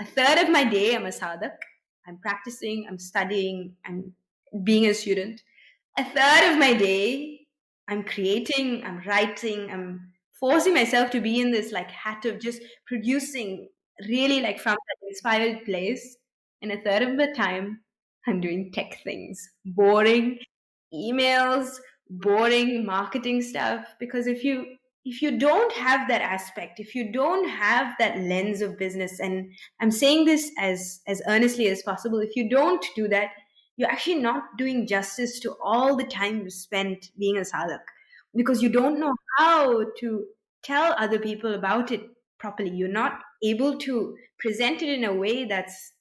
A third of my day, I'm a sadhak. I'm practicing, I'm studying, I'm being a student. A third of my day, I'm creating, I'm writing, I'm forcing myself to be in this like hat of just producing really like from that inspired place. And a third of the time, I'm doing tech things, boring emails, boring marketing stuff. Because if you don't have that aspect, if you don't have that lens of business, and I'm saying this as earnestly as possible, if you don't do that, you're actually not doing justice to all the time you spent being a sadhak, because you don't know how to tell other people about it properly. You're not able to present it in a way that's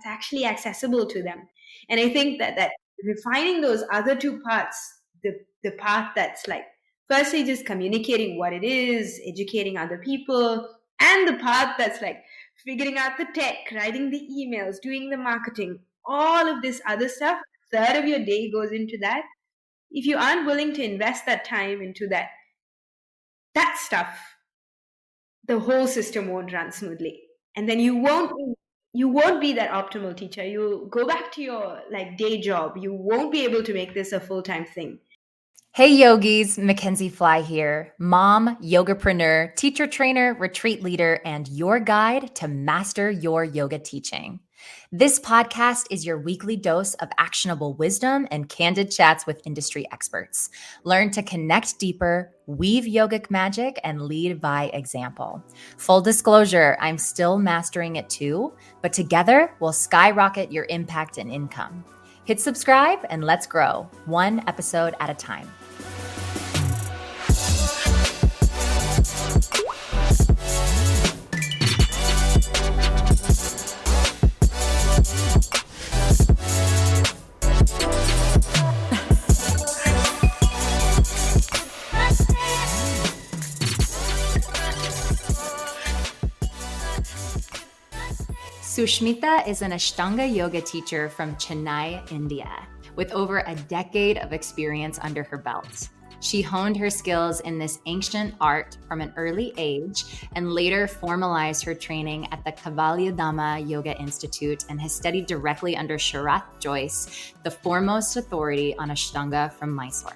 actually accessible to them. And I think that refining those other two parts, the part that's like firstly just communicating what it is, educating other people, and the part that's like figuring out the tech, writing the emails, doing the marketing, all of this other stuff, a third of your day goes into that. If you aren't willing to invest that time into that stuff, the whole system won't run smoothly, and then you won't be that optimal teacher. You'll go back to your like day job. You won't be able to make this a full-time thing. Hey yogis, Mackenzie Fly here, mom, yogapreneur, teacher trainer, retreat leader, and your guide to master your yoga teaching. This podcast is your weekly dose of actionable wisdom and candid chats with industry experts. Learn to connect deeper, weave yogic magic, and lead by example. Full disclosure, I'm still mastering it too, but together we'll skyrocket your impact and income. Hit subscribe and let's grow, one episode at a time. Sushmitha is an Ashtanga yoga teacher from Chennai, India, with over a decade of experience under her belt. She honed her skills in this ancient art from an early age and later formalized her training at the Kavalyadama Yoga Institute and has studied directly under Sharath Joyce, the foremost authority on Ashtanga from Mysore.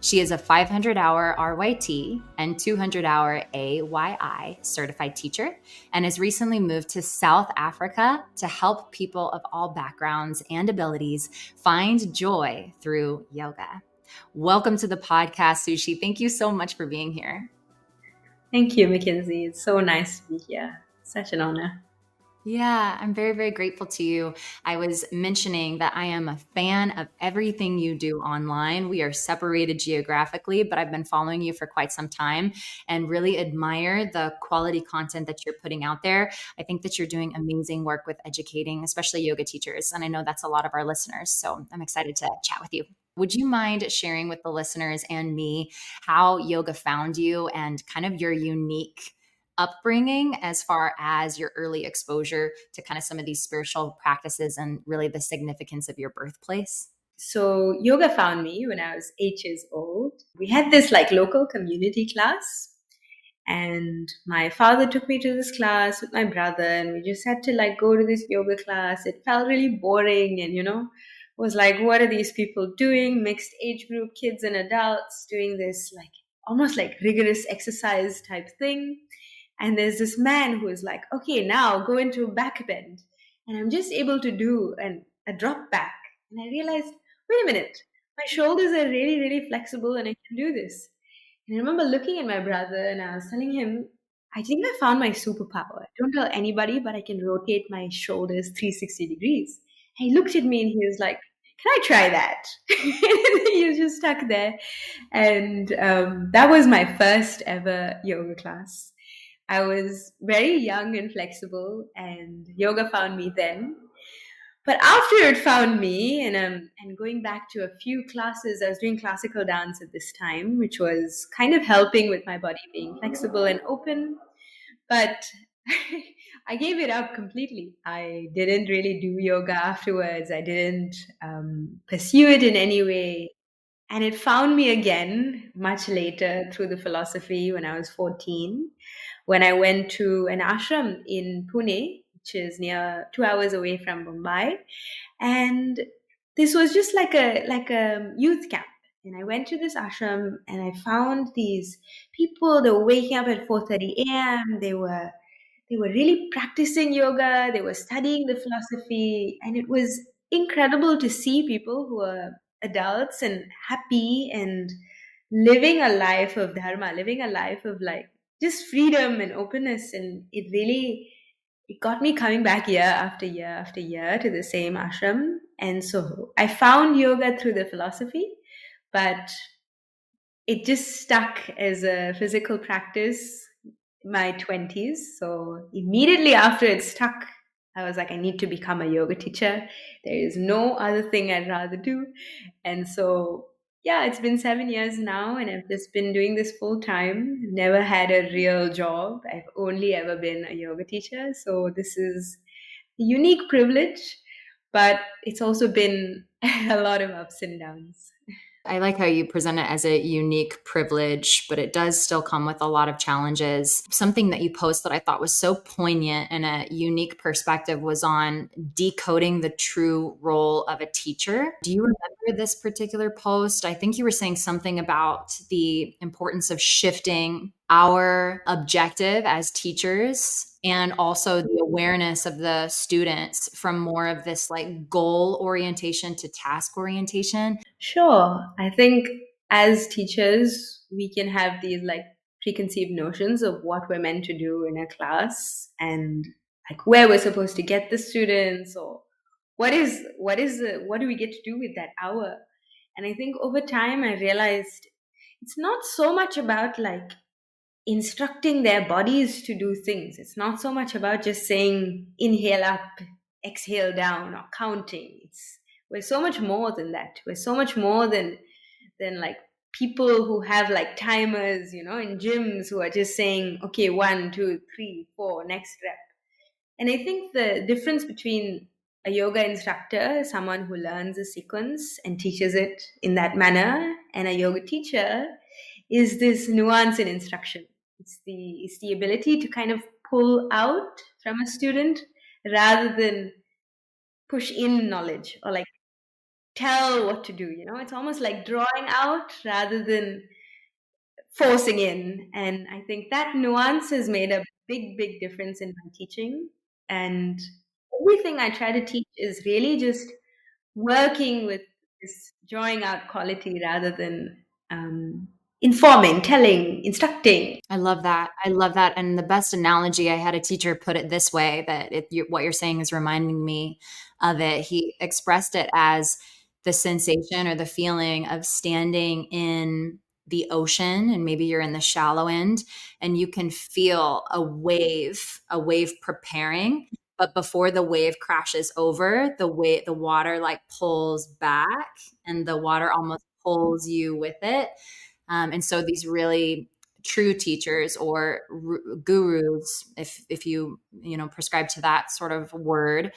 She is a 500-hour RYT and 200-hour AYI certified teacher and has recently moved to South Africa to help people of all backgrounds and abilities find joy through yoga. Welcome to the podcast, Sushi. Thank you so much for being here. Thank you, Mackenzie. It's so nice to be here. Such an honor. Yeah, I'm very, very grateful to you. I was mentioning that I am a fan of everything you do online. We are separated geographically, but I've been following you for quite some time and really admire the quality content that you're putting out there. I think that you're doing amazing work with educating, especially yoga teachers. And I know that's a lot of our listeners. So I'm excited to chat with you. Would you mind sharing with the listeners and me how yoga found you and kind of your unique upbringing as far as your early exposure to kind of some of these spiritual practices and really the significance of your birthplace? So yoga found me when I was 8 years old. We had this like local community class, and my father took me to this class with my brother, and we just had to like go to this yoga class. It felt really boring, and was like, what are these people doing? Mixed age group, kids and adults doing this like almost like rigorous exercise type thing. And there's this man who is like, okay, now go into a back bend. And I'm just able to do a drop back. And I realized, wait a minute, my shoulders are really, really flexible and I can do this. And I remember looking at my brother and I was telling him, I think I found my superpower. I don't tell anybody, but I can rotate my shoulders 360 degrees. And he looked at me and he was like, can I try that? He was just stuck there. And that was my first ever yoga class. I was very young and flexible, and yoga found me then. But after it found me, and going back to a few classes, I was doing classical dance at this time, which was kind of helping with my body being flexible and open. But I gave it up completely. I didn't really do yoga afterwards. I didn't pursue it in any way. And it found me again much later through the philosophy when I was 14, when I went to an ashram in Pune which is near 2 hours away from Mumbai. And this was just like a youth camp. And I went to this ashram and I found these people. They were waking up at 4:30 a.m. They were really practicing yoga. They were studying the philosophy, and it was incredible to see people who are adults and happy and living a life of dharma, living a life of like just freedom and openness. And it got me coming back year after year after year to the same ashram. And so I found yoga through the philosophy, but it just stuck as a physical practice my 20s. So immediately after it stuck, I was like, I need to become a yoga teacher. There is no other thing I'd rather do. And so, yeah, it's been 7 years now, and I've just been doing this full time. Never had a real job. I've only ever been a yoga teacher. So this is a unique privilege, but it's also been a lot of ups and downs. I like how you present it as a unique privilege, but it does still come with a lot of challenges. Something that you post that I thought was so poignant and a unique perspective was on decoding the true role of a teacher. Do you remember this particular post? I think you were saying something about the importance of shifting our objective as teachers and also the awareness of the students from more of this like goal orientation to task orientation. Sure. I think as teachers, we can have these like preconceived notions of what we're meant to do in a class and like where we're supposed to get the students, or what do we get to do with that hour. And I think over time I realized it's not so much about like instructing their bodies to do things. It's not so much about just saying inhale up, exhale down, or counting. It's We're so much more than that. We're so much more than like people who have like timers, in gyms, who are just saying, okay, 1, 2, 3, 4, next rep. And I think the difference between a yoga instructor, someone who learns a sequence and teaches it in that manner, and a yoga teacher is this nuance in instruction. It's the ability to kind of pull out from a student rather than push in knowledge or like tell what to do. It's almost like drawing out rather than forcing in. And I think that nuance has made a big difference in my teaching. And everything I try to teach is really just working with this drawing out quality rather than informing, telling, instructing. I love that. I love that. And the best analogy, I had a teacher put it this way that what you're saying is reminding me of it. He expressed it as the sensation or the feeling of standing in the ocean, and maybe you're in the shallow end and you can feel a wave preparing. But before the wave crashes over, the water like pulls back and the water almost pulls you with it. And so these really true teachers or gurus, if you prescribe to that sort of word,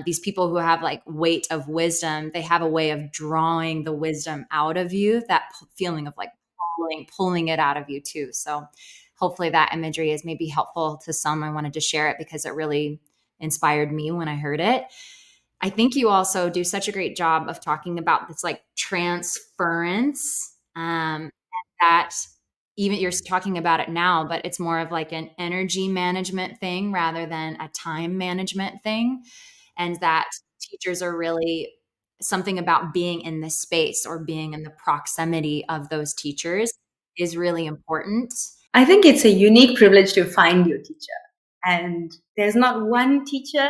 these people who have like weight of wisdom, they have a way of drawing the wisdom out of you, that feeling of like pulling it out of you too. So hopefully that imagery is maybe helpful to some. I wanted to share it because it really inspired me when I heard it. I think you also do such a great job of talking about this like transference, that even you're talking about it now, but it's more of like an energy management thing rather than a time management thing. And that teachers are really something about being in the space or being in the proximity of those teachers is really important. I think it's a unique privilege to find your teacher. And there's not one teacher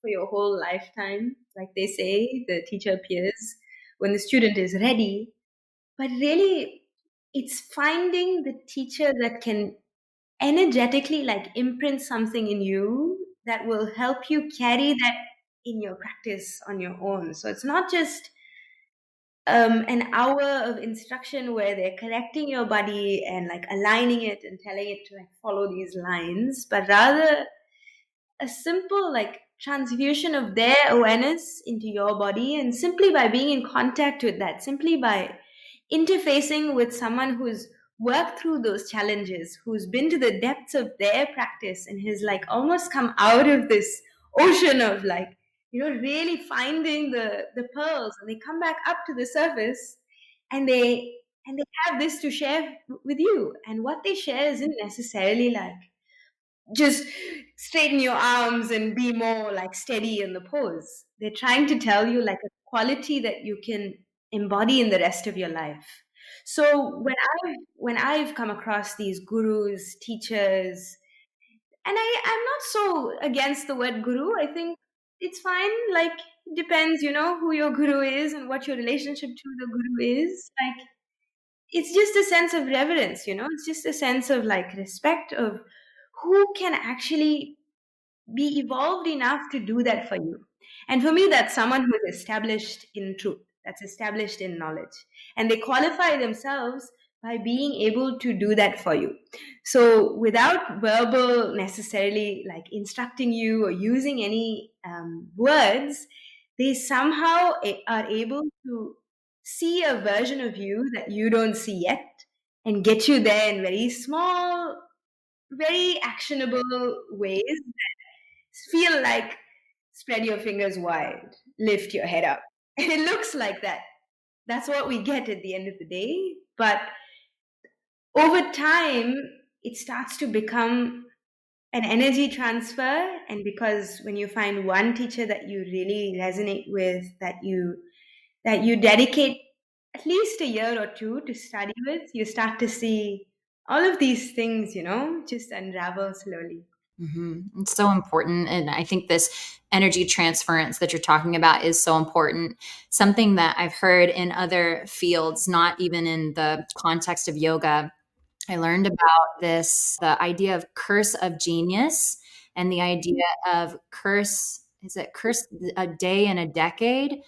for your whole lifetime. Like they say, the teacher appears when the student is ready. But really, it's finding the teacher that can energetically like imprint something in you that will help you carry that in your practice on your own. So it's not just an hour of instruction where they're correcting your body and like aligning it and telling it to like follow these lines, but rather a simple like transfusion of their awareness into your body. And simply by being in contact with that, simply by interfacing with someone who's worked through those challenges, who's been to the depths of their practice and has like almost come out of this ocean of like, really finding the pearls, and they come back up to the surface, and they have this to share with you. And what they share isn't necessarily like just straighten your arms and be more like steady in the pose. They're trying to tell you like a quality that you can embody in the rest of your life. So when I've come across these gurus, teachers, and I'm not so against the word guru. I think it's fine. Like, it depends, who your guru is and what your relationship to the guru is. Like, it's just a sense of reverence, it's just a sense of like respect of who can actually be evolved enough to do that for you. And for me, that's someone who is established in truth, that's established in knowledge. And they qualify themselves by being able to do that for you. So without verbal necessarily like instructing you or using any words, they somehow are able to see a version of you that you don't see yet and get you there in very small, very actionable ways. Feel like spread your fingers wide, lift your head up. And it looks like that. That's what we get at the end of the day. But over time, it starts to become an energy transfer. And because when you find one teacher that you really resonate with, that you dedicate at least a year or two to study with, you start to see all of these things, just unravel slowly. It's so important. And I think this energy transference that you're talking about is so important. Something that I've heard in other fields, not even in the context of yoga, I learned about the idea of curse of genius and the idea of curse a day in a decade?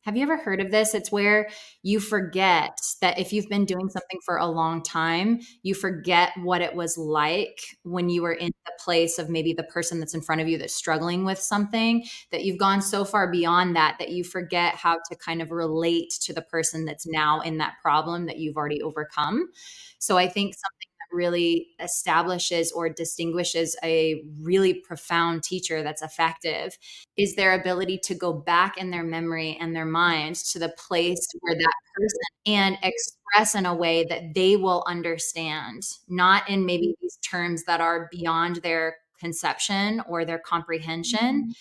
Have you ever heard of this? It's where you forget that if you've been doing something for a long time, you forget what it was like when you were in the place of maybe the person that's in front of you that's struggling with something, that you've gone so far beyond that you forget how to kind of relate to the person that's now in that problem that you've already overcome. So I think something that really establishes or distinguishes a really profound teacher that's effective is their ability to go back in their memory and their mind to the place where that person and express in a way that they will understand, not in maybe these terms that are beyond their conception or their comprehension.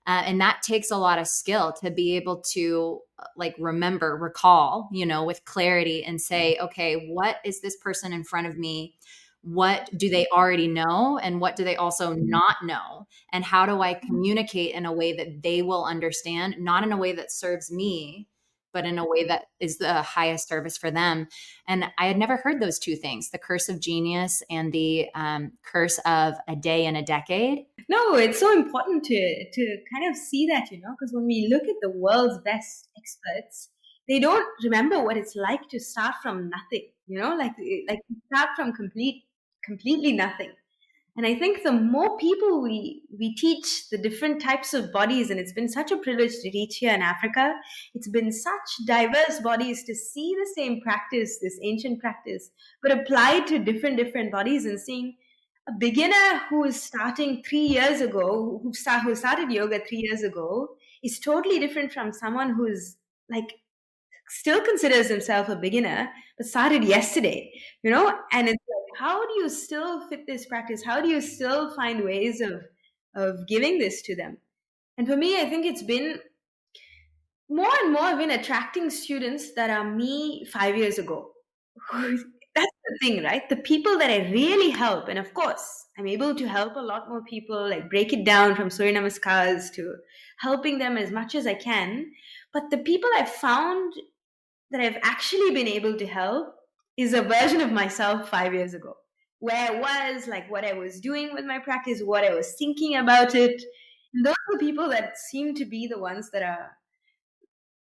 And that takes a lot of skill to be able to like recall, with clarity and say, okay, what is this person in front of me? What do they already know? And what do they also not know? And how do I communicate in a way that they will understand, not in a way that serves me, but in a way that is the highest service for them. And I had never heard those two things, the curse of genius and the curse of a day in a decade. No, it's so important to kind of see that, because when we look at the world's best experts, they don't remember what it's like to start from nothing, like start from completely nothing. And I think the more people we teach the different types of bodies, and it's been such a privilege to teach here in Africa, it's been such diverse bodies to see the same practice, this ancient practice, but applied to different bodies, and seeing a beginner who is starting 3 years ago, who started yoga 3 years ago, is totally different from someone who's like still considers himself a beginner but started yesterday, and it's like, how do you still fit this practice? How do you still find ways of giving this to them? And for me, I think it's been more and more I've been attracting students that are me 5 years ago. That's the thing, right? The people that I really help, and of course, I'm able to help a lot more people, like break it down from Surya Namaskars to helping them as much as I can. But the people I've found that I've actually been able to help is a version of myself 5 years ago, where I was, like what I was doing with my practice, what I was thinking about it. And those are the people that seem to be the ones that are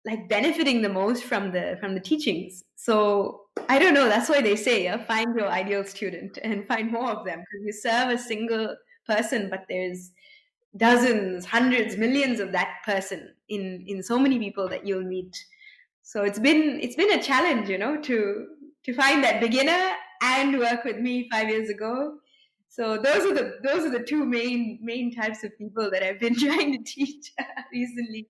like benefiting the most from the teachings. So I don't know, that's why they say, find your ideal student and find more of them, because you serve a single person, but there's dozens, hundreds, millions of that person in so many people that you'll meet. So it's been a challenge, to find that beginner and work with me 5 years ago. So those are the two main types of people that I've been trying to teach recently.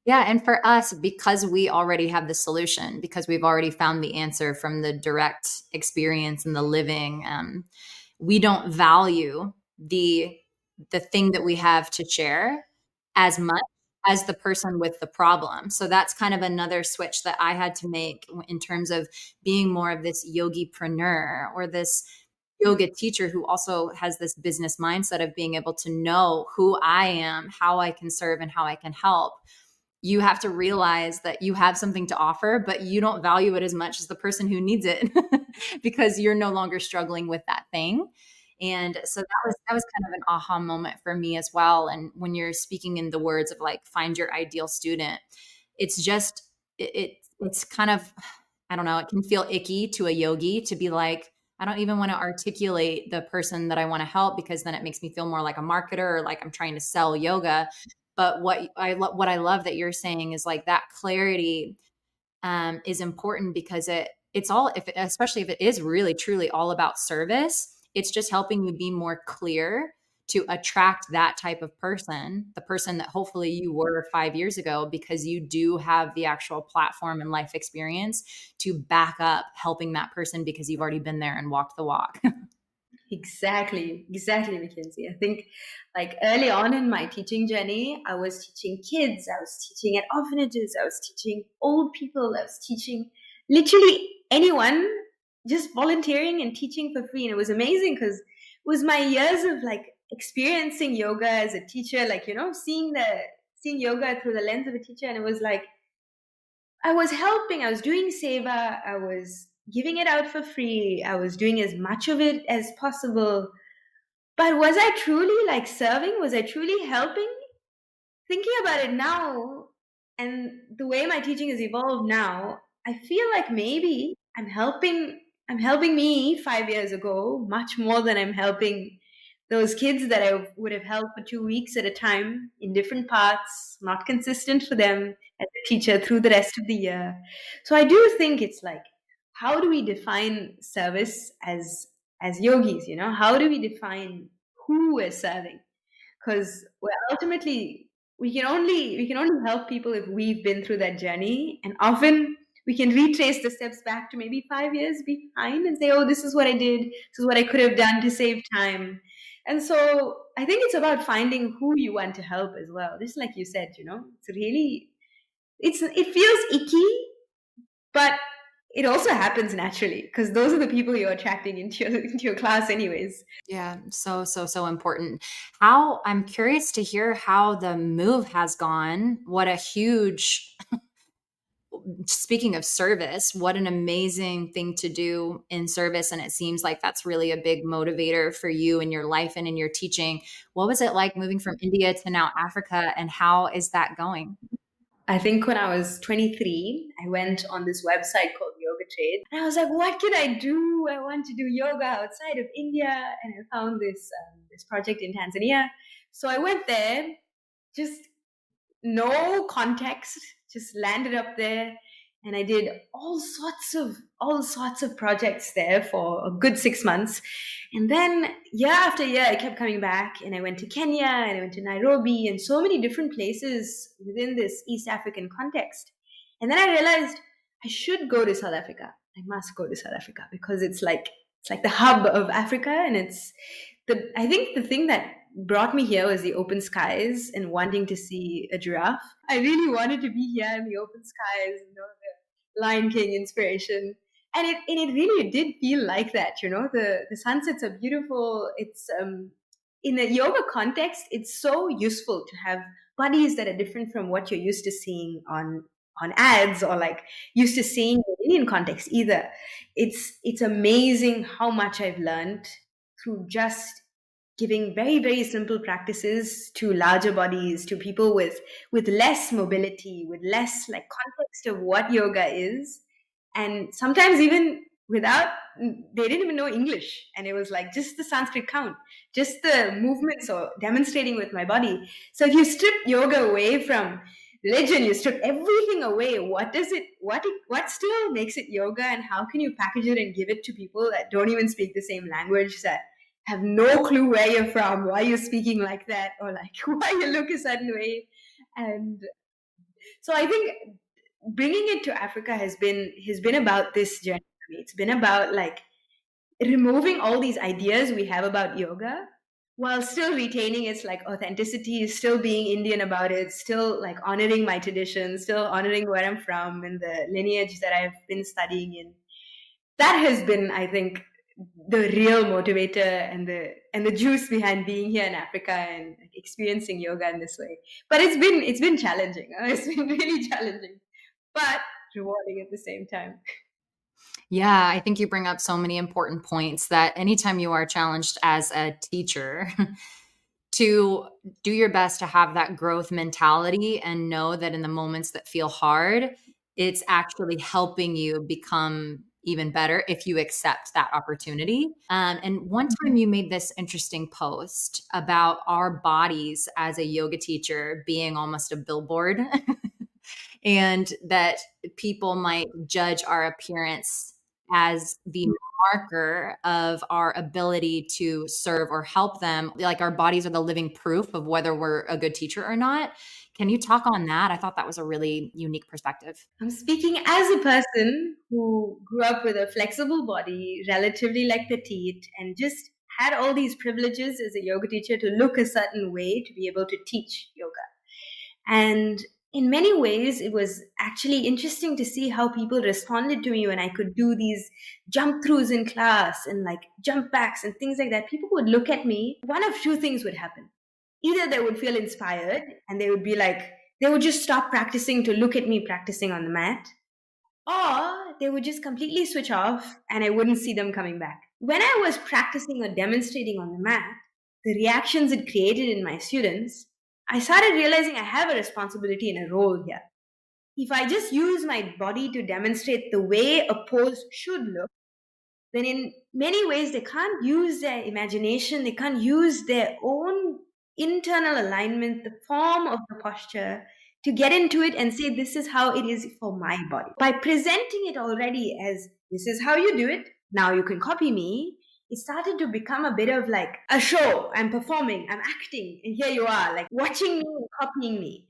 Yeah. And for us, because we already have the solution, because we've already found the answer from the direct experience and the living, we don't value the thing that we have to share as much as the person with the problem. So that's kind of another switch that I had to make in terms of being more of this yogi-preneur or this yoga teacher who also has this business mindset of being able to know who I am, how I can serve, and how I can help. You have to realize that you have something to offer, but you don't value it as much as the person who needs it because you're no longer struggling with that thing. And so that was kind of an aha moment for me as well. And when you're speaking in the words of like find your ideal student, it's just it's kind of, I don't know, it can feel icky to a yogi to be like, I don't even want to articulate the person that I want to help because then it makes me feel more like a marketer or like I'm trying to sell yoga. But what I love that you're saying is like that clarity is important because it's all, if especially if it is really truly all about service, it's just helping you be more clear to attract that type of person, the person that hopefully you were 5 years ago, because you do have the actual platform and life experience to back up helping that person because you've already been there and walked the walk. Exactly, Mackenzie. I think like early on in my teaching journey, I was teaching kids, I was teaching at orphanages, I was teaching old people, I was teaching literally anyone, just volunteering and teaching for free. And it was amazing because it was my years of like experiencing yoga as a teacher, like, seeing yoga through the lens of a teacher. And it was like, I was helping, I was doing seva, I was giving it out for free, I was doing as much of it as possible. But was I truly like serving? Was I truly helping? Thinking about it now and the way my teaching has evolved now, I feel like maybe I'm helping me 5 years ago much more than I'm helping those kids that I would have helped for 2 weeks at a time in different parts, not consistent for them as a teacher through the rest of the year. So I do think it's like, how do we define service as yogis? How do we define who we're serving? Because ultimately we can only help people if we've been through that journey, and often we can retrace the steps back to maybe 5 years behind and say, oh, this is what I did, this is what I could have done to save time. And so I think it's about finding who you want to help as well, just like you said. It feels icky, but it also happens naturally because those are the people you're attracting into your class anyways. Yeah, so important. How I'm curious to hear how the move has gone. What a huge, speaking of service, what an amazing thing to do in service. And it seems like that's really a big motivator for you in your life and in your teaching. What was it like moving from India to now Africa, and how is that going? I think when I was 23, I went on this website called Yoga Trade. And I was like, what can I do? I want to do yoga outside of India. And I found this project in Tanzania. So I went there, just no context, just landed up there. And I did all sorts of projects there for a good 6 months. And then year after year, I kept coming back, and I went to Kenya and I went to Nairobi and so many different places within this East African context. And then I realized I should go to South Africa. I must go to South Africa because it's like the hub of Africa, and I think the thing that brought me here was the open skies and wanting to see a giraffe. I really wanted to be here in the open skies, the Lion King inspiration. And it really did feel like that. The sunsets are beautiful. It's in a yoga context, it's so useful to have bodies that are different from what you're used to seeing on ads, or like used to seeing in Indian context either. It's amazing how much I've learned through just giving very, very simple practices to larger bodies, to people with less mobility, with less like context of what yoga is. And sometimes even without, they didn't even know English. And it was like just the Sanskrit count, just the movements or demonstrating with my body. So if you strip yoga away from religion, you strip everything away. What still makes it yoga, and how can you package it and give it to people that don't even speak the same language, that have no clue where you're from, why you're speaking like that, or like why you look a certain way. And so I think bringing it to Africa has been about this journey for me. It's been about like removing all these ideas we have about yoga while still retaining its like authenticity, still being Indian about it, still like honoring my tradition, still honoring where I'm from and the lineage that I've been studying in. That has been, I think, the real motivator and the juice behind being here in Africa and like, experiencing yoga in this way. But it's been challenging. It's been really challenging, but rewarding at the same time. Yeah, I think you bring up so many important points that anytime you are challenged as a teacher, to do your best to have that growth mentality and know that in the moments that feel hard, it's actually helping you become even better if you accept that opportunity. And one time you made this interesting post about our bodies as a yoga teacher being almost a billboard and that people might judge our appearance as the marker of our ability to serve or help them. Like our bodies are the living proof of whether we're a good teacher or not. Can you talk on that? I thought that was a really unique perspective. I'm speaking as a person who grew up with a flexible body, relatively like petite, and just had all these privileges as a yoga teacher to look a certain way to be able to teach yoga. And in many ways, it was actually interesting to see how people responded to me when I could do these jump throughs in class and like jump backs and things like that. People would look at me. One of two things would happen. Either they would feel inspired and they would be like, they would just stop practicing to look at me practicing on the mat, or they would just completely switch off and I wouldn't see them coming back. When I was practicing or demonstrating on the mat, the reactions it created in my students, I started realizing I have a responsibility and a role here. If I just use my body to demonstrate the way a pose should look, then in many ways they can't use their imagination, they can't use their own internal alignment, the form of the posture, to get into it and say, this is how it is for my body. By presenting it already as, this is how you do it, now you can copy me, it started to become a bit of like a show. I'm performing, I'm acting, and here you are, like watching me and copying me.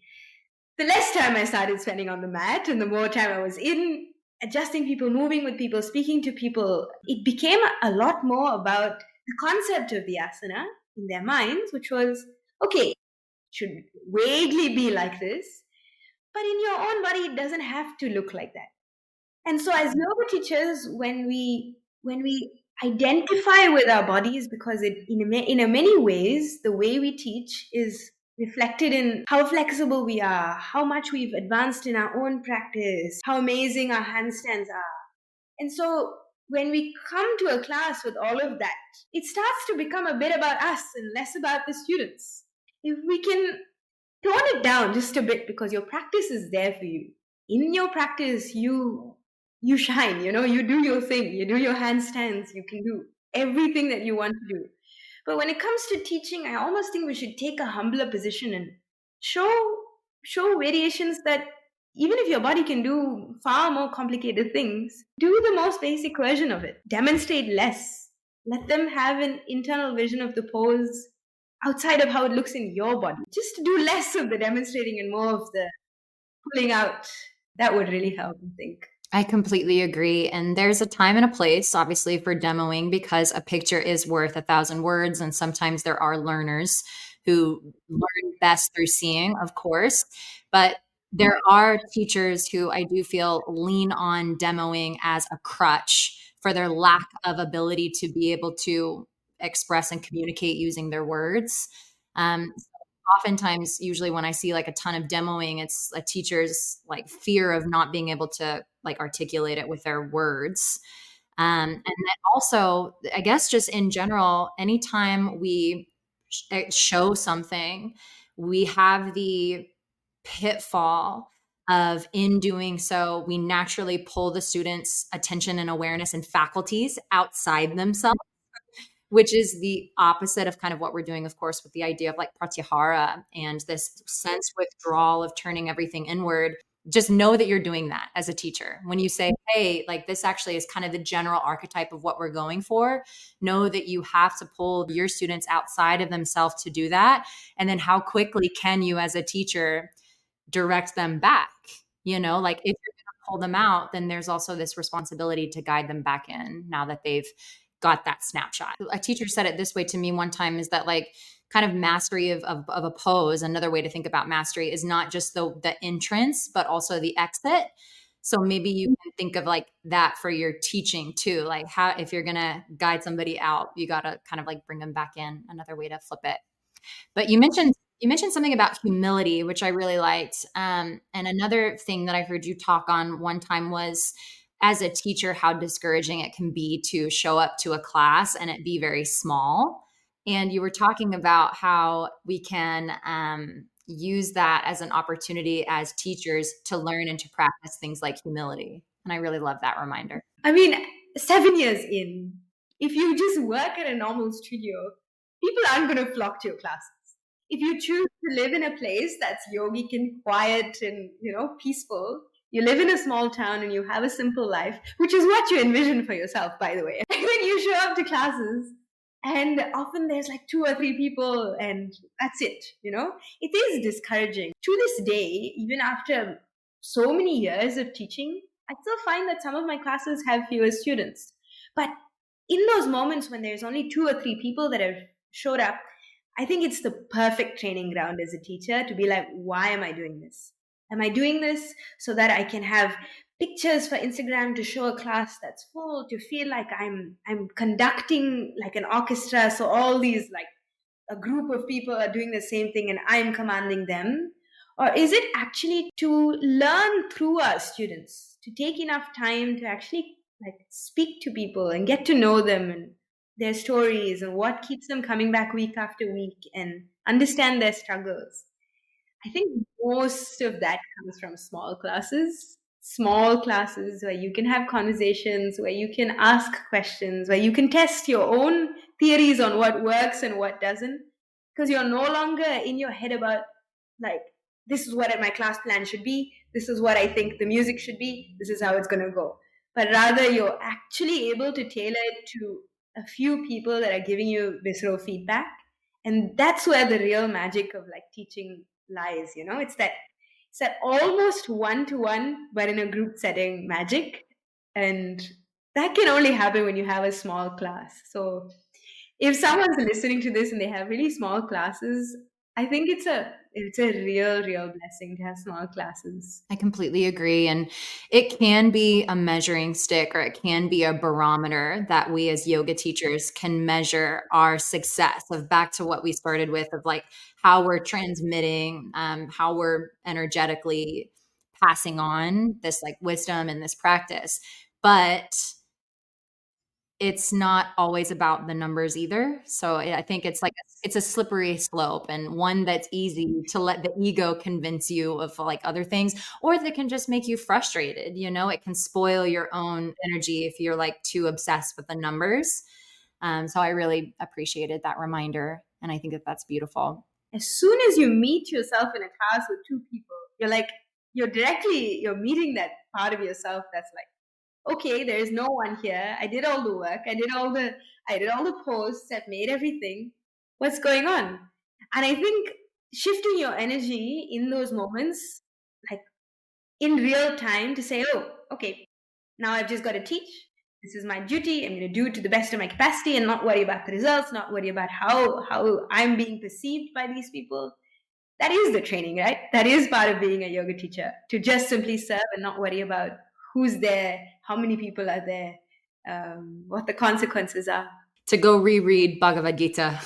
The less time I started spending on the mat and the more time I was in adjusting people, moving with people, speaking to people, it became a lot more about the concept of the asana in their minds, which was, okay, it should vaguely be like this, but in your own body, it doesn't have to look like that. And so as yoga teachers, when we identify with our bodies, because in a many ways, the way we teach is reflected in how flexible we are, how much we've advanced in our own practice, how amazing our handstands are. And so when we come to a class with all of that, it starts to become a bit about us and less about the students. If we can tone it down just a bit, because your practice is there for you. In your practice, you shine, you do your thing, you do your handstands, you can do everything that you want to do. But when it comes to teaching, I almost think we should take a humbler position and show variations that even if your body can do far more complicated things, do the most basic version of it. Demonstrate less. Let them have an internal vision of the pose outside of how it looks in your body. Just do less of the demonstrating and more of the pulling out. That would really help, I think. I completely agree. And there's a time and a place, obviously, for demoing because a picture is worth 1,000 words. And sometimes there are learners who learn best through seeing, of course. But there are teachers who I do feel lean on demoing as a crutch for their lack of ability to be able to express and communicate using their words. So oftentimes, usually when I see like a ton of demoing, it's a teacher's like fear of not being able to like articulate it with their words. And then also, I guess just in general, anytime we show something, we have the pitfall of in doing so, we naturally pull the students' attention and awareness and faculties outside themselves which is the opposite of kind of what we're doing, of course, with the idea of like pratyahara and this sense withdrawal of turning everything inward. Just know that you're doing that as a teacher. When you say, hey, like this actually is kind of the general archetype of what we're going for, know that you have to pull your students outside of themselves to do that. And then how quickly can you, as a teacher, direct them back? Like if you're going to pull them out, then there's also this responsibility to guide them back in now that they've got that snapshot. A teacher said it this way to me one time, is that like kind of mastery of a pose, another way to think about mastery is not just the entrance, but also the exit. So maybe you can think of like that for your teaching too. Like how, if you're going to guide somebody out, you got to kind of like bring them back in, another way to flip it. But you mentioned something about humility, which I really liked. And another thing that I heard you talk on one time was, as a teacher, how discouraging it can be to show up to a class and it be very small. And you were talking about how we can use that as an opportunity as teachers to learn and to practice things like humility. And I really love that reminder. I mean, 7 years in, if you just work at a normal studio, people aren't going to flock to your classes. If you choose to live in a place that's yogic and quiet and, peaceful, you live in a small town and you have a simple life, which is what you envision for yourself, by the way. And then you show up to classes and often there's like 2 or 3 people and that's it, It is discouraging. To this day, even after so many years of teaching, I still find that some of my classes have fewer students. But in those moments when there's only 2 or 3 people that have showed up, I think it's the perfect training ground as a teacher to be like, why am I doing this? Am I doing this so that I can have pictures for Instagram to show a class that's full, to feel like I'm conducting like an orchestra, so all these like a group of people are doing the same thing and I'm commanding them? Or is it actually to learn through our students, to take enough time to actually like speak to people and get to know them and their stories and what keeps them coming back week after week and understand their struggles? I think most of that comes from small classes where you can have conversations, where you can ask questions, where you can test your own theories on what works and what doesn't. Because you're no longer in your head about, like, this is what my class plan should be, this is what I think the music should be, this is how it's going to go. But rather, you're actually able to tailor it to a few people that are giving you visceral feedback. And that's where the real magic of like teaching lies. It's that almost one to one but in a group setting magic, and that can only happen when you have a small class. So if someone's listening to this and they have really small classes, I think it's a real blessing to have small classes. I completely agree. And it can be a measuring stick, or it can be a barometer that we as yoga teachers can measure our success, of back to what we started with, of like how we're transmitting, how we're energetically passing on this like wisdom and this practice. But it's not always about the numbers either. So I think it's like it's a slippery slope, and one that's easy to let the ego convince you of like other things, or that can just make you frustrated. It can spoil your own energy if you're like too obsessed with the numbers. So I really appreciated that reminder, and I think that that's beautiful. As soon as you meet yourself in a class with 2 people, you're meeting that part of yourself that's like, okay, there's no one here. I did all the work. I did all the posts. I've made everything. What's going on? And I think shifting your energy in those moments, like in real time, to say, oh, okay, now I've just got to teach. This is my duty. I'm going to do it to the best of my capacity and not worry about the results, not worry about how I'm being perceived by these people. That is the training, right? That is part of being a yoga teacher, to just simply serve and not worry about who's there, how many people are there, what the consequences are. To go reread Bhagavad Gita,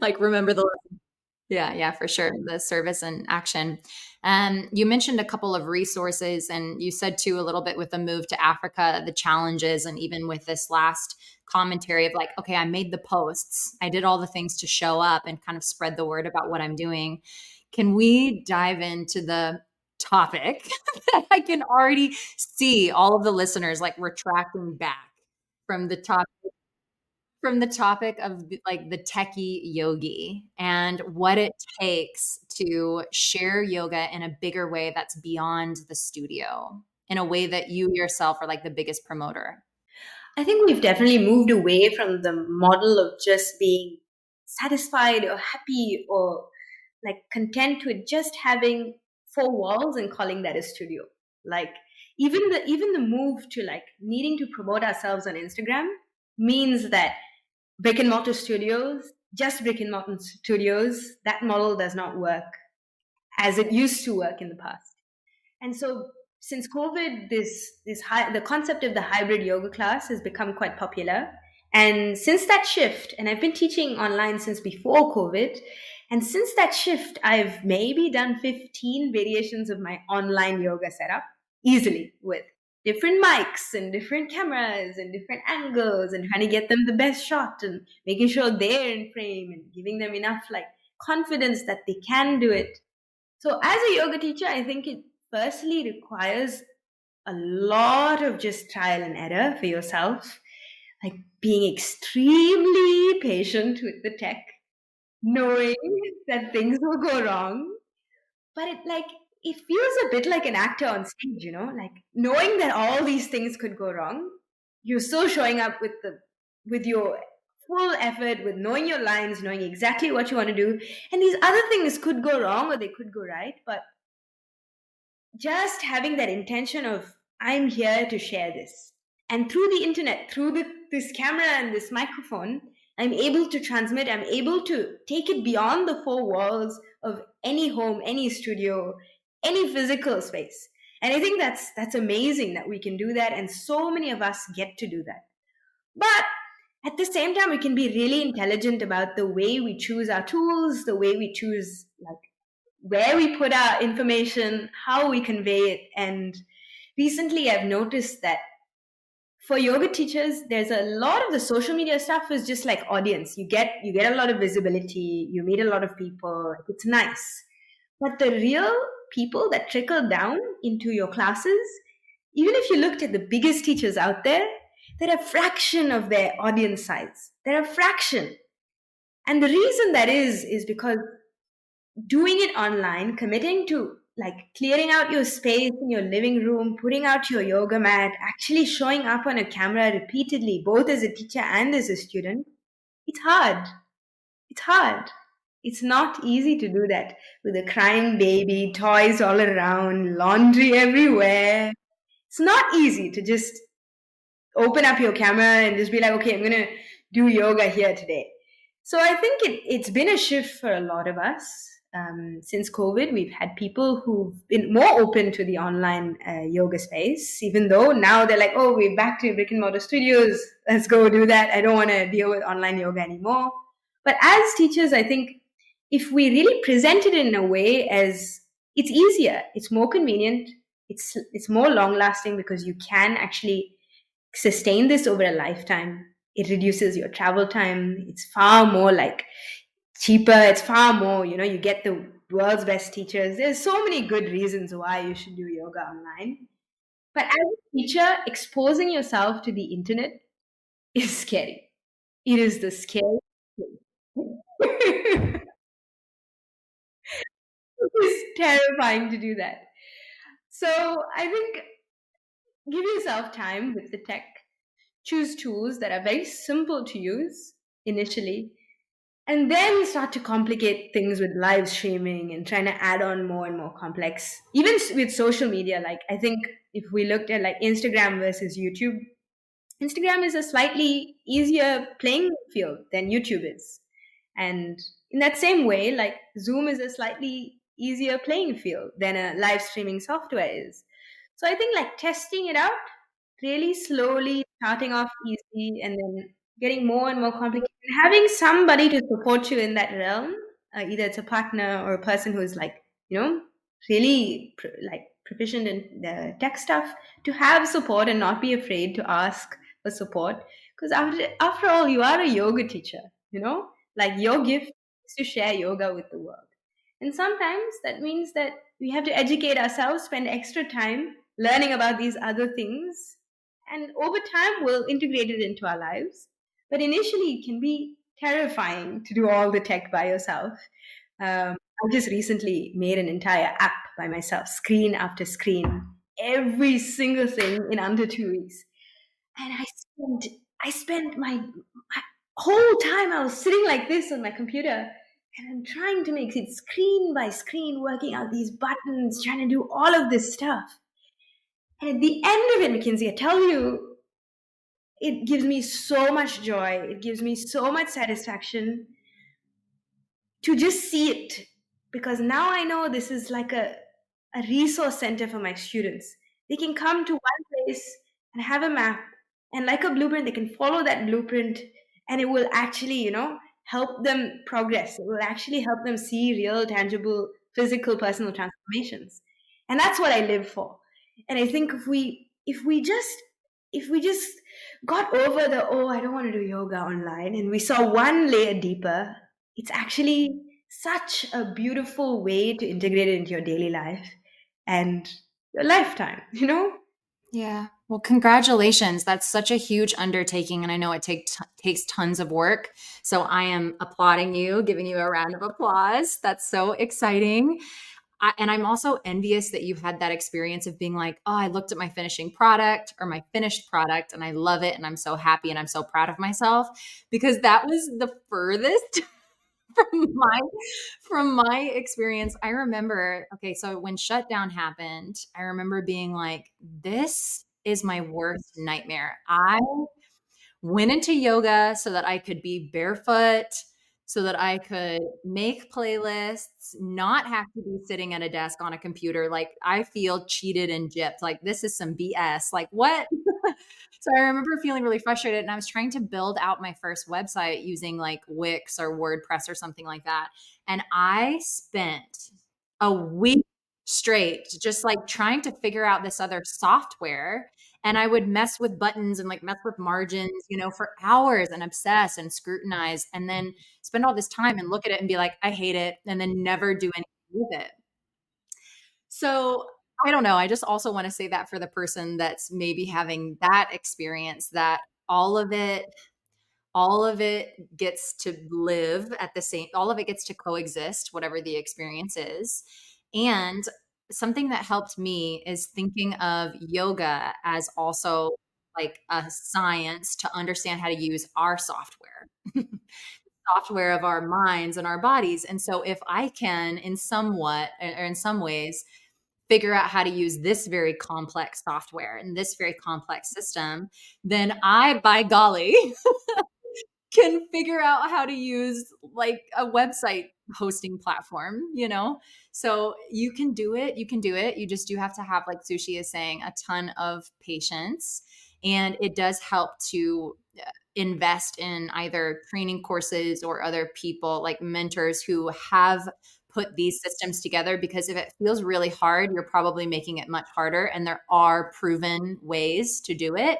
like remember the lesson. Yeah, for sure. The service and action. You mentioned a couple of resources, and you said too a little bit with the move to Africa, the challenges, and even with this last commentary of like, okay, I made the posts, I did all the things to show up and kind of spread the word about what I'm doing. Can we dive into the topic that I can already see all of the listeners like retracting back from the topic from the topic of like the techy yogi and what it takes to share yoga in a bigger way that's beyond the studio, in a way that you yourself are like the biggest promoter. I think we've definitely moved away from the model of just being satisfied or happy or like content with just having four walls and calling that a studio. Like even the move to like needing to promote ourselves on Instagram means that brick and mortar studios, just brick and mortar studios, that model does not work as it used to work in the past. And so since COVID, the concept of the hybrid yoga class has become quite popular. And since that shift, and I've been teaching online since before COVID, and since that shift, I've maybe done 15 variations of my online yoga setup easily with different mics and different cameras and different angles and trying to get them the best shot and making sure they're in frame and giving them enough like confidence that they can do it. So as a yoga teacher, I think it firstly requires a lot of just trial and error for yourself, like being extremely patient with the tech, knowing that things will go wrong, but it feels a bit like an actor on stage, like knowing that all these things could go wrong, you're still showing up with your full effort, with knowing your lines, knowing exactly what you want to do, and these other things could go wrong or they could go right, but just having that intention of I'm here to share this, and through the internet, through this camera and this microphone, I'm able to transmit, I'm able to take it beyond the four walls of any home, any studio, any physical space. And I think that's amazing that we can do that, and so many of us get to do that. But at the same time, we can be really intelligent about the way we choose our tools, the way we choose like where we put our information, how we convey it. And recently I've noticed that for yoga teachers, there's a lot of the social media stuff is just like audience. You get a lot of visibility, you meet a lot of people, it's nice. But the real people that trickle down into your classes, even if you looked at the biggest teachers out there, they're a fraction of their audience size. They're a fraction. And the reason that is because doing it online, committing to like clearing out your space in your living room, putting out your yoga mat, actually showing up on a camera repeatedly, both as a teacher and as a student, it's hard. It's hard. It's not easy to do that with a crying baby, toys all around, laundry everywhere. It's not easy to just open up your camera and just be like, okay, I'm going to do yoga here today. So I think it's been a shift for a lot of us. Since COVID, we've had people who've been more open to the online yoga space, even though now they're like, oh, we're back to brick and mortar studios. Let's go do that. I don't want to deal with online yoga anymore. But as teachers, I think if we really present it in a way as it's easier, it's more convenient, it's more long lasting because you can actually sustain this over a lifetime. It reduces your travel time. It's far more like cheaper. It's far more, you get the world's best teachers. There's so many good reasons why you should do yoga online. But as a teacher, exposing yourself to the internet is scary. It is the scary thing. It's terrifying to do that. So I think give yourself time with the tech. Choose tools that are very simple to use initially, and then start to complicate things with live streaming and trying to add on more and more complex. Even with social media, like I think if we looked at like Instagram versus YouTube, Instagram is a slightly easier playing field than YouTube is. And in that same way, like Zoom is a slightly easier playing field than a live streaming software is. So I think like testing it out really slowly, starting off easy and then getting more and more complicated. Having somebody to support you in that realm, either it's a partner or a person who's like, really like proficient in the tech stuff, to have support and not be afraid to ask for support. Because after all, you are a yoga teacher, like your gift is to share yoga with the world. And sometimes that means that we have to educate ourselves, spend extra time learning about these other things, and over time we'll integrate it into our lives. But initially, it can be terrifying to do all the tech by yourself. I just recently made an entire app by myself, screen after screen, every single thing in under 2 weeks. And I spent my whole time I was sitting like this on my computer and I'm trying to make it screen by screen, working out these buttons, trying to do all of this stuff. And at the end of it, Mackenzie, I tell you, it gives me so much joy. It gives me so much satisfaction to just see it, because now I know this is like a resource center for my students. They can come to one place and have a map, and like a blueprint, they can follow that blueprint, and it will actually, help them progress. It will actually help them see real, tangible, physical, personal transformations. And that's what I live for. And I think if we just got over the, oh, I don't want to do yoga online, and we saw one layer deeper, it's actually such a beautiful way to integrate it into your daily life and your lifetime, Yeah. Well, congratulations. That's such a huge undertaking. And I know it takes tons of work. So I am applauding you, giving you a round of applause. That's so exciting. And I'm also envious that you had that experience of being like, oh, I looked at my finishing product or my finished product and I love it. And I'm so happy and I'm so proud of myself, because that was the furthest from my experience. I remember, okay, so when shutdown happened, I remember being like, this is my worst nightmare. I went into yoga so that I could be barefoot, so that I could make playlists, not have to be sitting at a desk on a computer. Like, I feel cheated and gypped. Like, this is some BS. Like, what? So I remember feeling really frustrated, and I was trying to build out my first website using like Wix or WordPress or something like that. And I spent a week straight just like trying to figure out this other software. And I would mess with buttons and like mess with margins, for hours, and obsess and scrutinize, and then spend all this time and look at it and be like, I hate it, and then never do anything with it. So I don't know. I just also want to say that for the person that's maybe having that experience, that all of it, all of it gets to live at the same, all of it gets to coexist, whatever the experience is. And something that helped me is thinking of yoga as also like a science to understand how to use our software. Software of our minds and our bodies. And so if I can in somewhat or in some ways figure out how to use this very complex software and this very complex system, then I, by golly, can figure out how to use like a website hosting platform. So you can do it. You can do it. You just do have to have, like Sushi is saying, a ton of patience. And it does help to invest in either training courses or other people like mentors who have put these systems together, because if it feels really hard, you're probably making it much harder. And there are proven ways to do it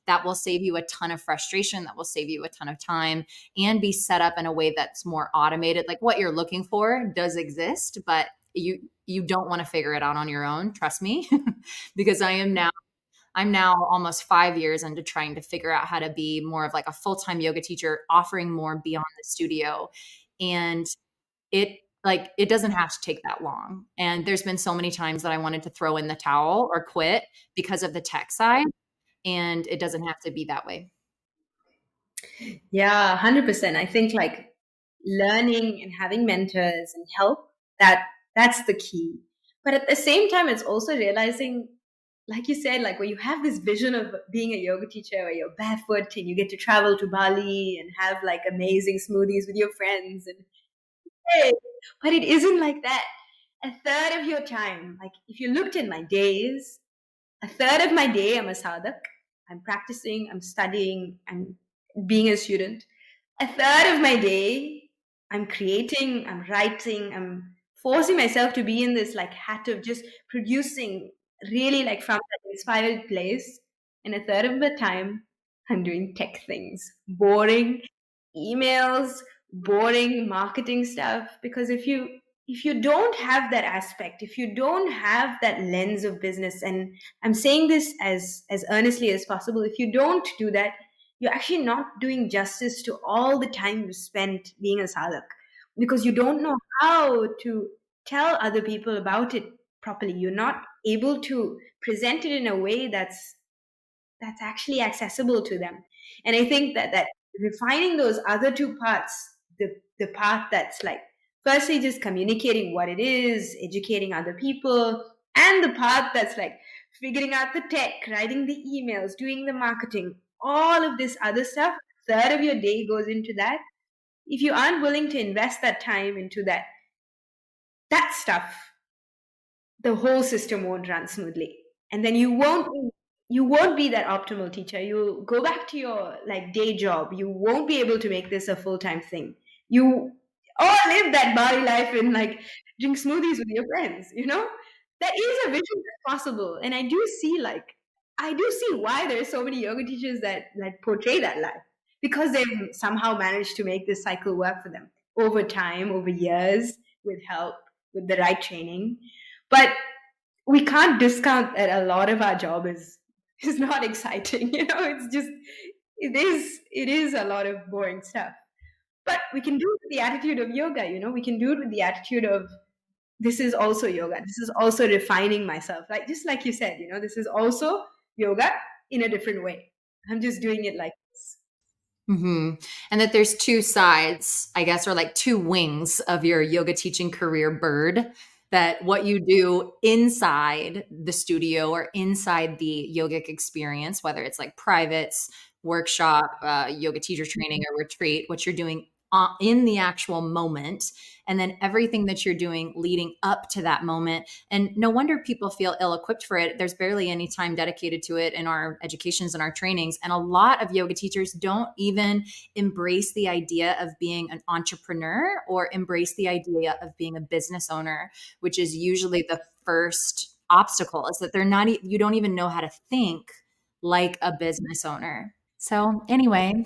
that will save you a ton of frustration, that will save you a ton of time, and be set up in a way that's more automated. Like, what you're looking for does exist, but you don't want to figure it out on your own. Trust me, because I'm now almost 5 years into trying to figure out how to be more of like a full-time yoga teacher, offering more beyond the studio. And it doesn't have to take that long. And there's been so many times that I wanted to throw in the towel or quit because of the tech side. And it doesn't have to be that way. Yeah, 100%. I think like learning and having mentors and help, that's the key. But at the same time, it's also realizing, like you said, like where you have this vision of being a yoga teacher where you're barefoot and you get to travel to Bali and have like amazing smoothies with your friends and hey, but it isn't like that. A third of your time, like if you looked at my days, a third of my day I'm a sadhak. I'm practicing, I'm studying, I'm being a student. A third of my day I'm creating, I'm writing, I'm forcing myself to be in this like hat of just producing really like from that inspired place. And a third of the time I'm doing tech things, boring emails, boring marketing stuff. Because if you don't have that aspect, if you don't have that lens of business, and I'm saying this as earnestly as possible, if you don't do that, you're actually not doing justice to all the time you spent being a sadhak, because you don't know how to tell other people about it properly. You're not able to present it in a way that's actually accessible to them. And I think that refining those other two parts, the part that's like firstly just communicating what it is, educating other people, and the part that's like figuring out the tech, writing the emails, doing the marketing, all of this other stuff, a third of your day goes into that. If you aren't willing to invest that time into that stuff, the whole system won't run smoothly, and then you won't be that optimal teacher. You'll go back to your like day job. You won't be able to make this a full-time thing. You all live that Bali life and like drink smoothies with your friends, that is a vision that's possible. And I do see why there's so many yoga teachers that like portray that life, because they've somehow managed to make this cycle work for them over time, over years, with help, with the right training. But we can't discount that a lot of our job is not exciting. It's just it is a lot of boring stuff. But we can do it with the attitude of yoga. We can do it with the attitude of, this is also yoga. This is also refining myself. Like, just like you said, this is also yoga in a different way. I'm just doing it like this. And that there's two sides, I guess, or like two wings of your yoga teaching career bird. That what you do inside the studio or inside the yogic experience, whether it's like privates, workshop, yoga teacher training, or retreat, what you're doing in the actual moment, and then everything that you're doing leading up to that moment. And no wonder people feel ill-equipped for it. There's barely any time dedicated to it in our educations and our trainings. And a lot of yoga teachers don't even embrace the idea of being an entrepreneur or embrace the idea of being a business owner, which is usually the first obstacle, is that you don't even know how to think like a business owner. So anyway,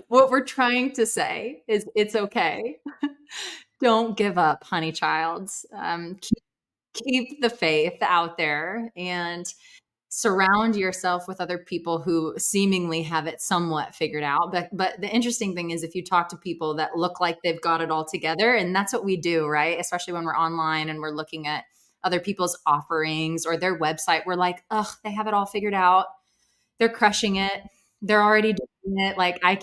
what we're trying to say is it's okay. Don't give up, honey childs. Keep the faith out there and surround yourself with other people who seemingly have it somewhat figured out. But the interesting thing is, if you talk to people that look like they've got it all together, and that's what we do, right? Especially when we're online and we're looking at other people's offerings or their website, we're like, ugh, they have it all figured out. They're crushing it. They're already doing it. Like, I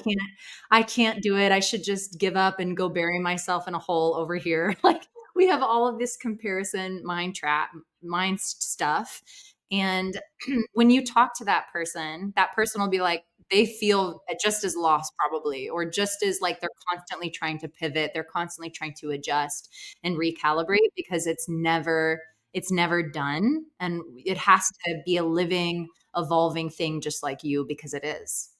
can't do it. I should just give up and go bury myself in a hole over here. Like, we have all of this comparison mind stuff. And when you talk to that person will be like, they feel just as lost probably, or just as like they're constantly trying to pivot. They're constantly trying to adjust and recalibrate, because it's never done. And it has to be a living, evolving thing, just like you, because it is.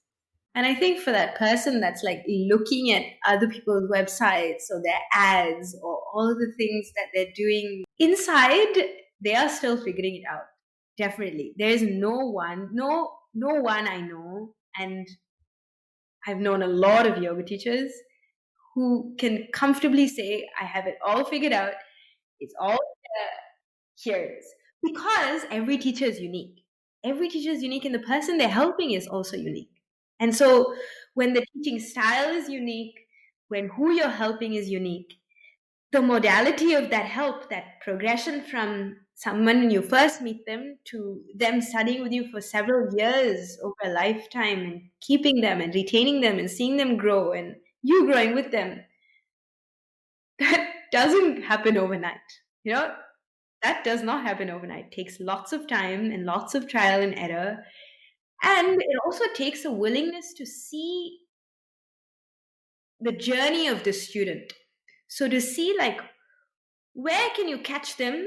And I think for that person that's like looking at other people's websites or their ads or all of the things that they're doing inside, they are still figuring it out. Definitely. There is no one I know, and I've known a lot of yoga teachers who can comfortably say, I have it all figured out. It's all here it is. Because every teacher is unique. Every teacher is unique, and the person they're helping is also unique. And so when the teaching style is unique, when who you're helping is unique, the modality of that help, that progression from someone when you first meet them to them studying with you for several years over a lifetime, and keeping them and retaining them and seeing them grow and you growing with them, that doesn't happen overnight. You know, that does not happen overnight. It takes lots of time and lots of trial and error. And it also takes a willingness to see the journey of the student. So to see like, where can you catch them?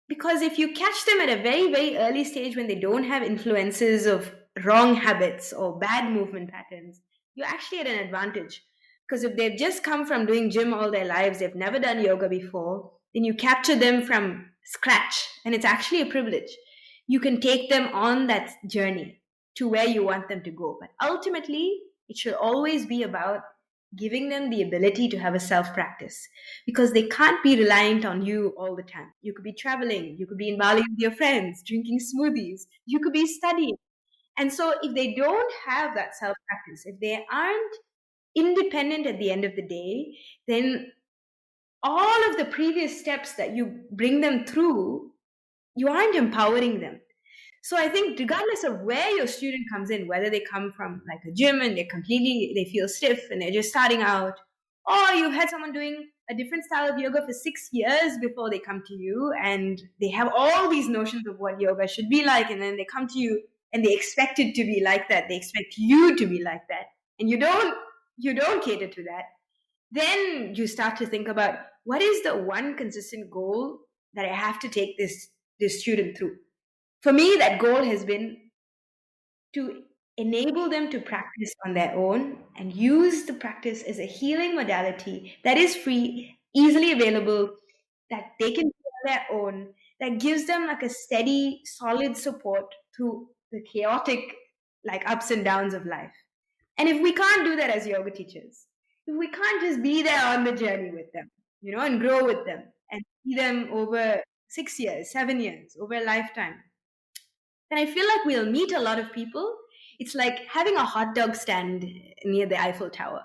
Because if you catch them at a very, very early stage when they don't have influences of wrong habits or bad movement patterns, you're actually at an advantage. Because if they've just come from doing gym all their lives, they've never done yoga before, then you capture them from scratch, and it's actually a privilege. You can take them on that journey to where you want them to go. But ultimately, it should always be about giving them the ability to have a self practice, because they can't be reliant on you all the time. You could be traveling, you could be in Bali with your friends, drinking smoothies, you could be studying. And so if they don't have that self practice, if they aren't independent at the end of the day, then all of the previous steps that you bring them through, you aren't empowering them. So I think regardless of where your student comes in, whether they come from like a gym and they feel stiff and they're just starting out, or you've had someone doing a different style of yoga for 6 years before they come to you and they have all these notions of what yoga should be like, and then they come to you and they expect it to be like that. They expect you to be like that. And you don't cater to that. Then you start to think about, what is the one consistent goal that I have to take this student through? For me, that goal has been to enable them to practice on their own and use the practice as a healing modality that is free, easily available, that they can do on their own, that gives them like a steady, solid support through the chaotic, like, ups and downs of life. And if we can't do that as yoga teachers, if we can't just be there on the journey with them, and grow with them and see them over 6 years, 7 years, over a lifetime, then I feel like we'll meet a lot of people. It's like having a hot dog stand near the Eiffel Tower.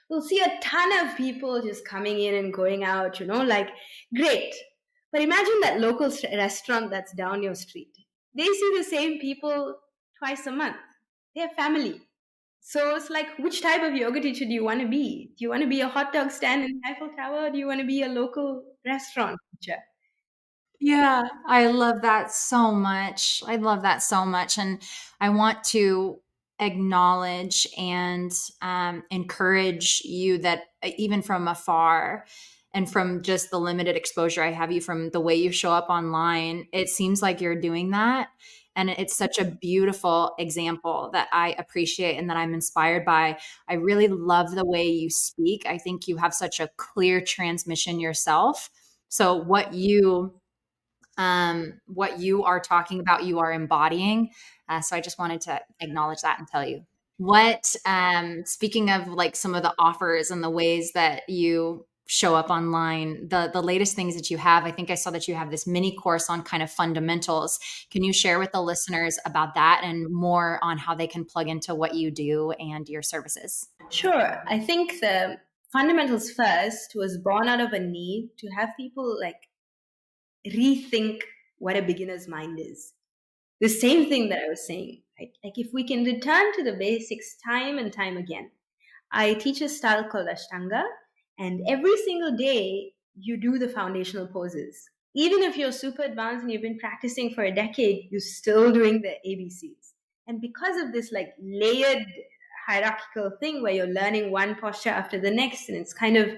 We'll see a ton of people just coming in and going out, like, great. But imagine that local restaurant that's down your street. They see the same people twice a month. They have family. So it's like, which type of yoga teacher do you want to be? Do you want to be a hot dog stand in the Eiffel Tower, or do you want to be a local restaurant teacher? Yeah, I love that so much. I love that so much. And I want to acknowledge and encourage you that even from afar and from just the limited exposure I have you from the way you show up online, it seems like you're doing that. And it's such a beautiful example that I appreciate and that I'm inspired by. I really love the way you speak. I think you have such a clear transmission yourself. So what you are talking about, you are embodying. So I just wanted to acknowledge that and tell you. What, speaking of like some of the offers and the ways that you show up online, the latest things that you have, I think I saw that you have this mini course on kind of fundamentals. Can you share with the listeners about that and more on how they can plug into what you do and your services? Sure. I think the fundamentals first was born out of a need to have people like rethink what a beginner's mind is. The same thing that I was saying, right? Like, if we can return to the basics time and time again. I teach a style called Ashtanga, and every single day you do the foundational poses. Even if you're super advanced and you've been practicing for a decade, you're still doing the ABCs. And because of this like layered hierarchical thing where you're learning one posture after the next, and it's kind of,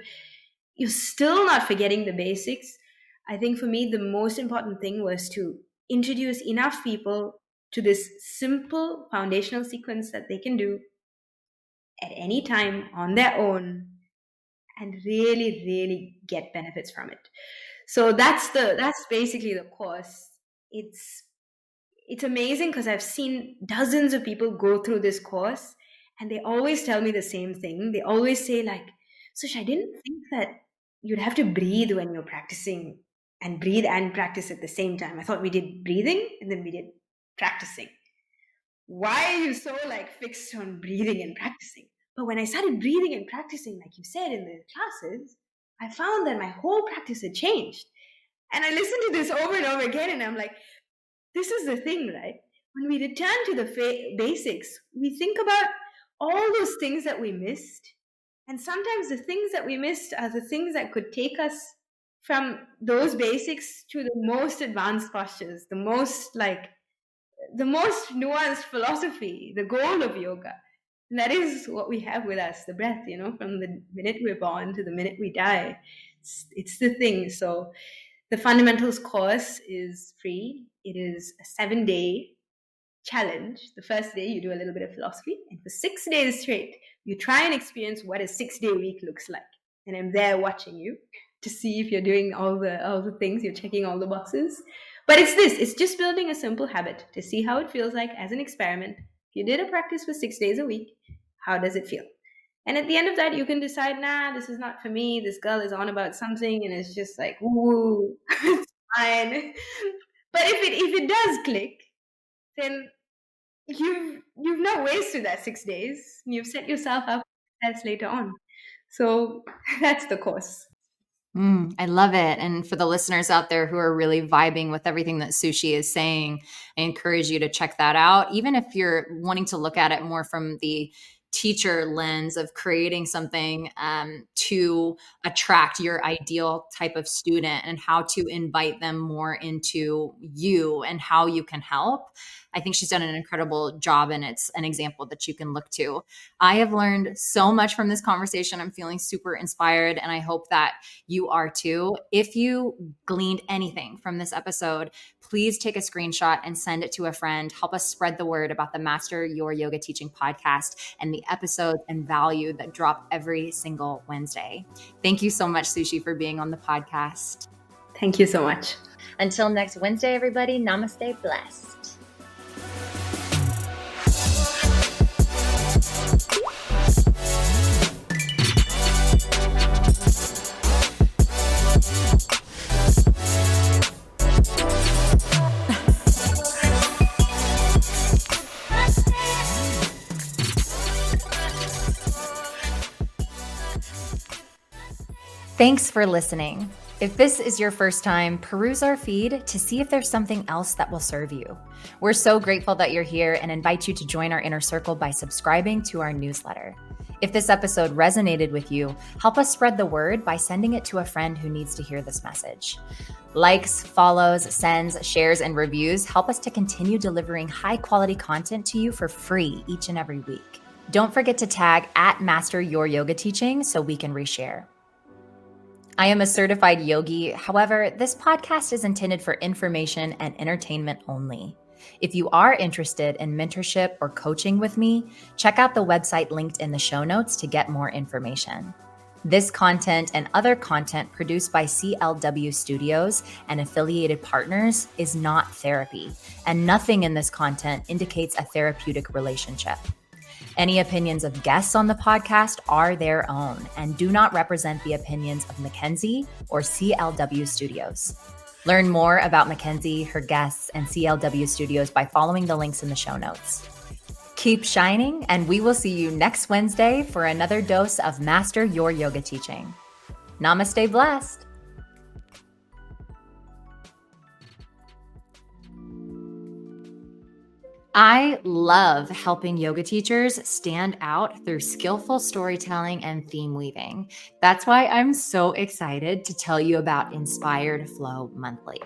you're still not forgetting the basics. I think for me, the most important thing was to introduce enough people to this simple foundational sequence that they can do at any time on their own and really, really get benefits from it. So that's basically the course. It's amazing because I've seen dozens of people go through this course and they always tell me the same thing. They always say like, Sush, I didn't think that you'd have to breathe when you're practicing, and breathe and practice at the same time. I thought we did breathing and then we did practicing. Why are you so like fixed on breathing and practicing? But when I started breathing and practicing, like you said in the classes, I found that my whole practice had changed. And I listened to this over and over again, and I'm like, this is the thing, right? When we return to the basics, we think about all those things that we missed. And sometimes the things that we missed are the things that could take us from those basics to the most advanced postures, the most nuanced philosophy, the goal of yoga. And that is what we have with us, the breath, from the minute we're born to the minute we die. It's the thing. So the fundamentals course is free. It is a 7-day challenge. The first day you do a little bit of philosophy, and for 6 days straight, you try and experience what a 6-day week looks like. And I'm there watching you to see if you're doing all the things, you're checking all the boxes. But it's just building a simple habit to see how it feels like as an experiment. If you did a practice for 6 days a week, how does it feel? And at the end of that, you can decide, nah, this is not for me. This girl is on about something, and it's just like, ooh, it's fine. But if it does click, then you've not wasted that 6 days. You've set yourself up for success later on. So that's the course. I love it. And for the listeners out there who are really vibing with everything that Sushi is saying, I encourage you to check that out. Even if you're wanting to look at it more from the teacher lens of creating something to attract your ideal type of student and how to invite them more into you and how you can help. I think she's done an incredible job, and it's an example that you can look to. I have learned so much from this conversation. I'm feeling super inspired, and I hope that you are too. If you gleaned anything from this episode, please take a screenshot and send it to a friend. Help us spread the word about the Master Your Yoga Teaching podcast and the episodes and value that drop every single Wednesday. Thank you so much, Sushi, for being on the podcast. Thank you so much. Until next Wednesday, everybody, namaste, blessed. Thanks for listening. If this is your first time, peruse our feed to see if there's something else that will serve you. We're so grateful that you're here and invite you to join our inner circle by subscribing to our newsletter. If this episode resonated with you, help us spread the word by sending it to a friend who needs to hear this message. Likes, follows, sends, shares, and reviews help us to continue delivering high-quality content to you for free each and every week. Don't forget to tag @MasterYourYogaTeaching so we can reshare. I am a certified yogi. However, this podcast is intended for information and entertainment only. If you are interested in mentorship or coaching with me, check out the website linked in the show notes to get more information. This content and other content produced by CLW Studios and affiliated partners is not therapy, and nothing in this content indicates a therapeutic relationship. Any opinions of guests on the podcast are their own and do not represent the opinions of Mackenzie or CLW Studios. Learn more about Mackenzie, her guests, and CLW Studios by following the links in the show notes. Keep shining, and we will see you next Wednesday for another dose of Master Your Yoga Teaching. Namaste blessed. I love helping yoga teachers stand out through skillful storytelling and theme weaving. That's why I'm so excited to tell you about Inspired Flow Monthly.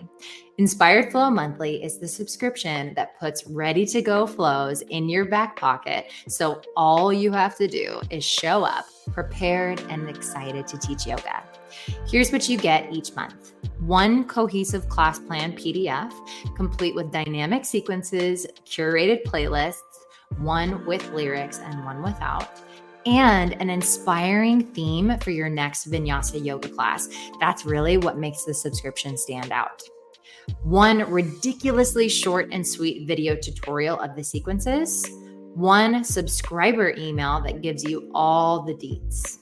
Inspired Flow Monthly is the subscription that puts ready-to-go flows in your back pocket, so all you have to do is show up, prepared and excited to teach yoga. Here's what you get each month. One cohesive class plan PDF, complete with dynamic sequences, curated playlists, one with lyrics and one without, and an inspiring theme for your next vinyasa yoga class. That's really what makes the subscription stand out. One ridiculously short and sweet video tutorial of the sequences, one subscriber email that gives you all the deets.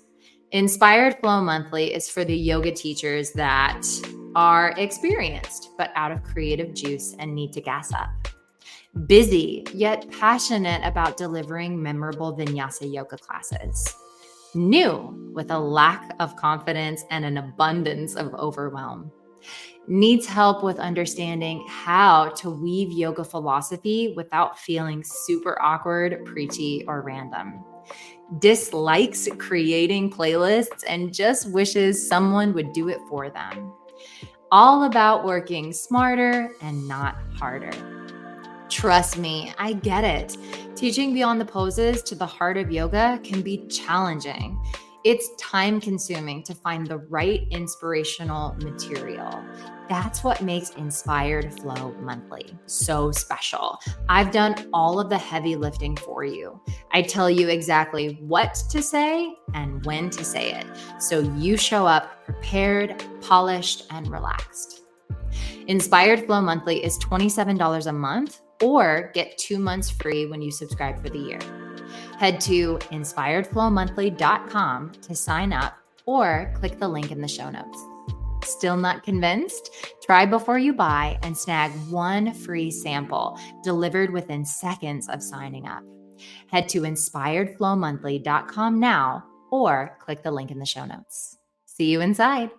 Inspired Flow Monthly is for the yoga teachers that are experienced but out of creative juice and need to gas up. Busy yet passionate about delivering memorable vinyasa yoga classes. New with a lack of confidence and an abundance of overwhelm. Needs help with understanding how to weave yoga philosophy without feeling super awkward, preachy, or random. Dislikes creating playlists and just wishes someone would do it for them. All about working smarter and not harder. Trust me, I get it. Teaching beyond the poses to the heart of yoga can be challenging. It's time-consuming to find the right inspirational material. That's what makes Inspired Flow Monthly so special. I've done all of the heavy lifting for you. I tell you exactly what to say and when to say it, so you show up prepared, polished, and relaxed. Inspired Flow Monthly is $27 a month, or get 2 months free when you subscribe for the year. Head to inspiredflowmonthly.com to sign up or click the link in the show notes. Still not convinced? Try before you buy and snag one free sample delivered within seconds of signing up. Head to inspiredflowmonthly.com now or click the link in the show notes. See you inside.